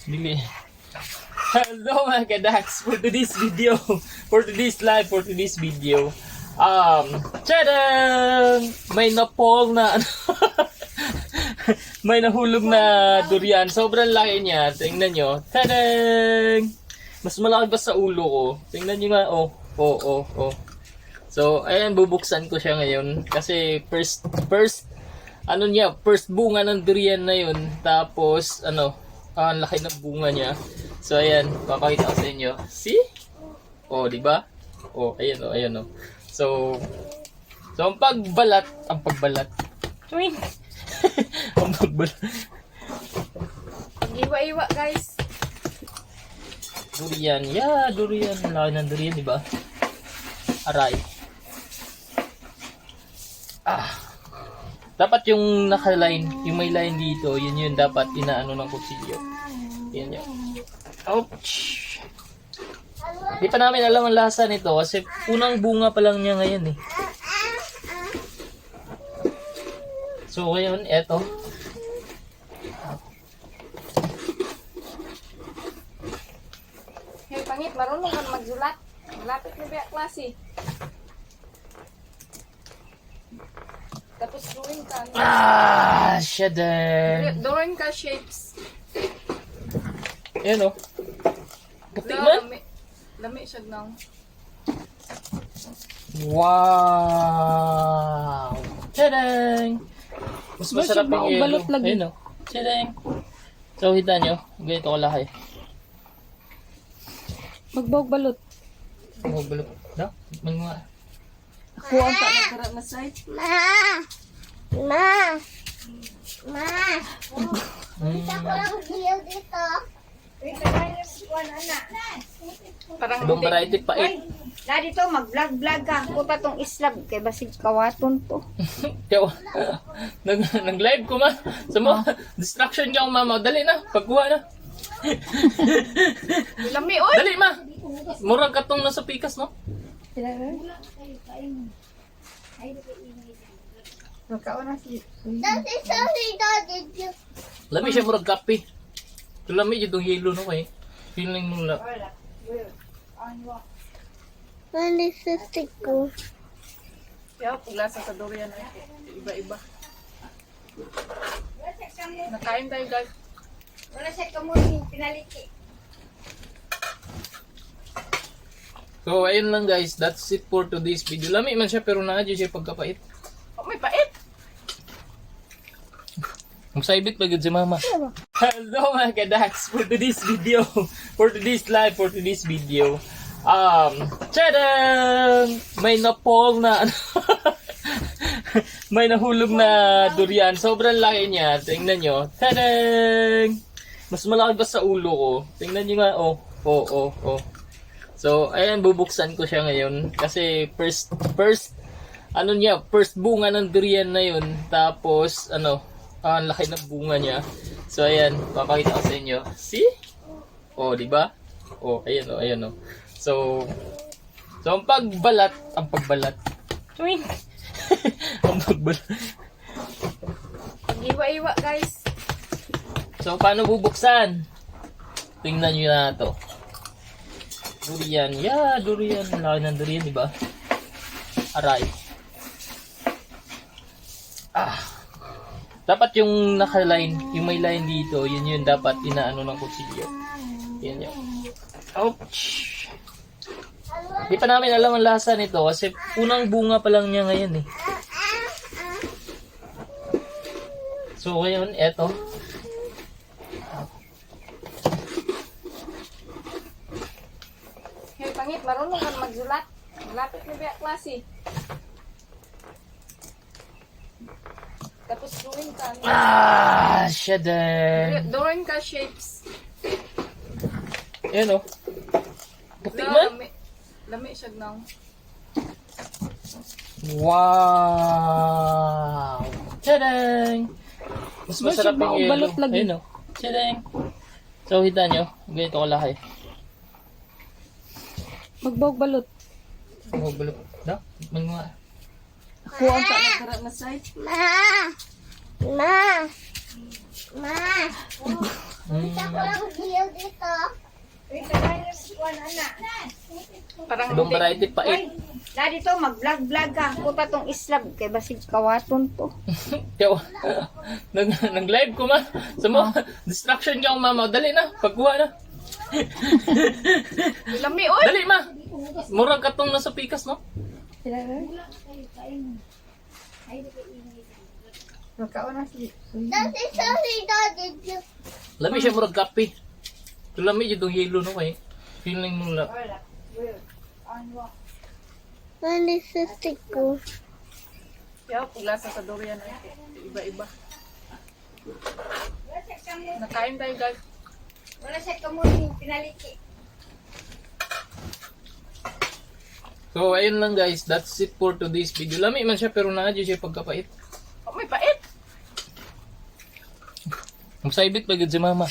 Dili. Hello mga kadax, for today's video, for today's video, tadang! May napol na, may nahulog na durian. Sobrang laki niya. Tingnan nyo. Tadang! Mas malaki pa sa ulo ko. Tingnan nyo nga. Oh. So, ayan, bubuksan ko siya ngayon. Kasi first bunga ng durian na yun. Tapos, ang laki ng bunga niya. So, ayan, papakita ko sa inyo. See? Oh, di ba? Oh, ayan. So, ang pagbalat. Tuwing! Ang pagbalat. Iwa-iwa, guys. Durian. Yeah, durian. Ang laki ng durian, di ba? Aray. Dapat yung naka-line, yung may line dito, yun dapat inaano ng kutsilyo. Yan yun. Ouch! Di pa namin alam ang lasa nito kasi unang bunga pa lang niya ngayon eh. So ngayon, eto. Hey, pangit, marunong ka magsulat. Lapit na ba klase? Tapos drawing ka. Shadan. Drawing ka shapes. Ayan o. Puti man. Lami siya nang. Wow! Tadang! Mas masarap yung yelo. Balot lagi. Ayun o. Tadang! So, hita nyo. Ganito ko laki. Magbawag balot. Balot. No? Mga... Ako ang nagkarat na side. Parang Ibang variety pa eh. Na dito mag-vlog ka. Puta tong islab kay basig kawaton to. Kaya, nag-live ko ma. Sa mo, distraction ka mama. Dali na, pagkuha na. lami, oy! Dali ma. Murag katong nasa pikas no? Nagkaon na si... Lami siya murag kape. Lami dito yelo no kay. Feeling mo na. Manisistik ko. Kaya paglasa sa durian ay iba-iba. Nakain tayo, guys. Wala siya kamunin, pinaliki. So ayun lang guys, that's it for today's video. Lami man siya pero naadyo siya pagkapait. Oh, may pait! Magsaibit pa gud si mama. Hello mga kadax, for today's video, for today's video, tadang! May napol na, may nahulog na durian. Sobrang laki niya. Tingnan nyo. Tadang! Mas malaki pa sa ulo ko. Tingnan nyo nga. Oh. So, ayan, bubuksan ko siya ngayon. Kasi first bunga ng durian na yun. Tapos, ang laki ng bunga niya. So, ayan, papakita ko sa inyo. See? Oh, di ba? Oh, ayan o. So, ang pagbalat. Tuwing! Ang pagbalat. Iwa-iwa, guys. So, paano bubuksan? Tingnan nyo na to. Durian. Yeah, durian. Ang laki ng durian, di ba? Aray. Dapat yung naka-line, yung may line dito, yun dapat inaano ng kutsilyo. Yan yun. Ouch! Di pa namin alam ang lasa nito kasi unang bunga pa lang niya ngayon eh. So ngayon, eto. Hey, pangit, marunong ka magsulat. Lapit na ba klase? Tapos drawing ka. Shadan! Drawing ka shapes. Yan o. Puti man. Lami siya nang. Wow! Tadang! Mas masarap yung yelo. Balot lagi. Ayun o. Tadang! So, hita nyo. Ganito ko laki. Magbawag balot. Balot. No? Mga... Ako ang nagkarat na side. Ma! Parang Ibang hindi. variety pait. Dadi to, mag-vlog-vlog ka. Kuta tong islab kay basig kawaton to. Kaya, nag-live ko ma. Sa mo, distraction ka mama. Dali na, pagkuha na. Lami, oy! Dali ma. Murag katong nasa pikas no? Magkaon na si. Lami siya murag kape. Ito lami yung yelo no kay. Feeling mo lang. Kaya pag lasa sa durian ay iba-iba. Nakain tayo guys. Wala siya kamuning pinaliki. So ayun lang guys, that's it for today's video. Lami man siya pero naadyo siya pagkapait. Oh, may pait! Ang saibit pagod si mama.